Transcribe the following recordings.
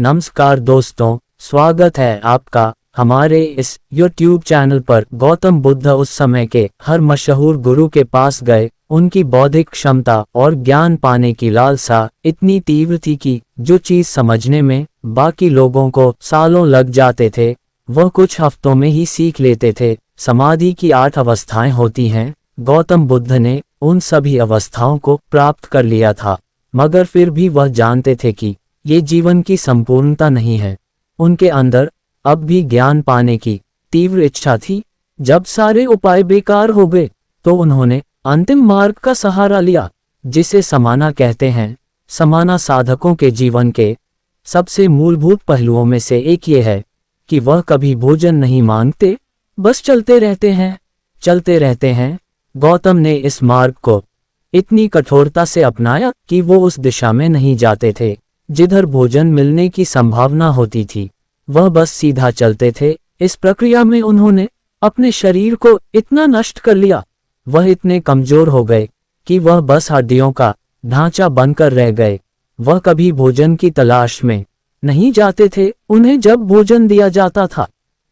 नमस्कार दोस्तों, स्वागत है आपका हमारे इस YouTube चैनल पर। गौतम बुद्ध उस समय के हर मशहूर गुरु के पास गए। उनकी बौद्धिक क्षमता और ज्ञान पाने की लालसा इतनी तीव्र थी कि जो चीज़ समझने में बाकी लोगों को सालों लग जाते थे, वह कुछ हफ्तों में ही सीख लेते थे। समाधि की 8 अवस्थाएं होती हैं। गौतम बुद्ध ने उन सभी अवस्थाओं को प्राप्त कर लिया था, मगर फिर भी वह जानते थे कि ये जीवन की संपूर्णता नहीं है। उनके अंदर अब भी ज्ञान पाने की तीव्र इच्छा थी। जब सारे उपाय बेकार हो गए तो उन्होंने अंतिम मार्ग का सहारा लिया, जिसे समाना कहते हैं। समाना साधकों के जीवन के सबसे मूलभूत पहलुओं में से एक ये है कि वह कभी भोजन नहीं मांगते, बस चलते रहते हैं। गौतम ने इस मार्ग को इतनी कठोरता से अपनाया कि वो उस दिशा में नहीं जाते थे जिधर भोजन मिलने की संभावना होती थी। वह बस सीधा चलते थे। इस प्रक्रिया में उन्होंने अपने शरीर को इतना नष्ट कर लिया, वह इतने कमजोर हो गए कि वह बस हड्डियों का ढांचा बनकर रह गए। वह कभी भोजन की तलाश में नहीं जाते थे। उन्हें जब भोजन दिया जाता था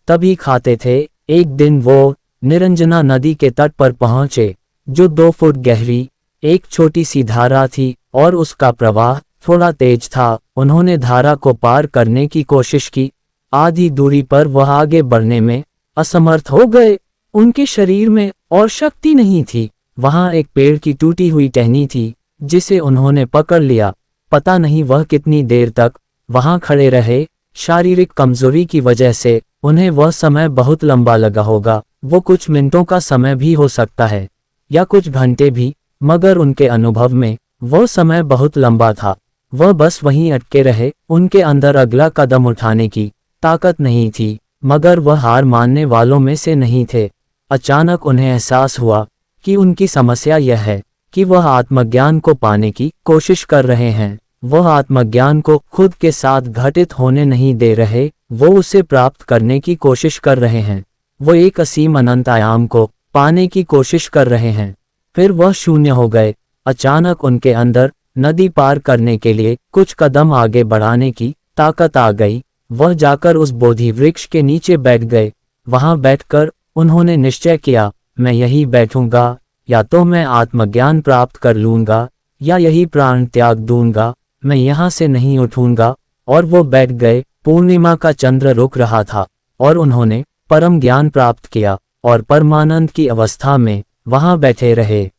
तभी खाते थे। एक दिन वो निरंजना नदी के तट पर पहुंचे, जो 2 फुट गहरी एक छोटी सी धारा थी और उसका प्रवाह थोड़ा तेज था। उन्होंने धारा को पार करने की कोशिश की। आधी दूरी पर वह आगे बढ़ने में असमर्थ हो गए। उनके शरीर में और शक्ति नहीं थी। वहां एक पेड़ की टूटी हुई टहनी थी, जिसे उन्होंने पकड़ लिया। पता नहीं वह कितनी देर तक वहां खड़े रहे। शारीरिक कमजोरी की वजह से उन्हें वह समय बहुत लंबा लगा होगा। वो कुछ मिनटों का समय भी हो सकता है या कुछ घंटे भी, मगर उनके अनुभव में वो समय बहुत लंबा था। वह बस वहीं अटके रहे। उनके अंदर अगला कदम उठाने की ताकत नहीं थी, मगर वह हार मानने वालों में से नहीं थे। अचानक उन्हें एहसास हुआ कि उनकी समस्या यह है कि वह आत्मज्ञान को पाने की कोशिश कर रहे हैं। वह आत्मज्ञान को खुद के साथ घटित होने नहीं दे रहे, वो उसे प्राप्त करने की कोशिश कर रहे हैं। वो एक असीम अनंत आयाम को पाने की कोशिश कर रहे हैं। फिर वह शून्य हो गए। अचानक उनके अंदर नदी पार करने के लिए कुछ कदम आगे बढ़ाने की ताकत आ गई। वह जाकर उस बोधि वृक्ष के नीचे बैठ गए। वहां बैठकर उन्होंने निश्चय किया, मैं यही बैठूंगा, या तो मैं आत्मज्ञान प्राप्त कर लूंगा या यही प्राण त्याग दूंगा, मैं यहाँ से नहीं उठूंगा। और वो बैठ गए। पूर्णिमा का चंद्र रुक रहा था और उन्होंने परम ज्ञान प्राप्त किया और परमानंद की अवस्था में वहां बैठे रहे।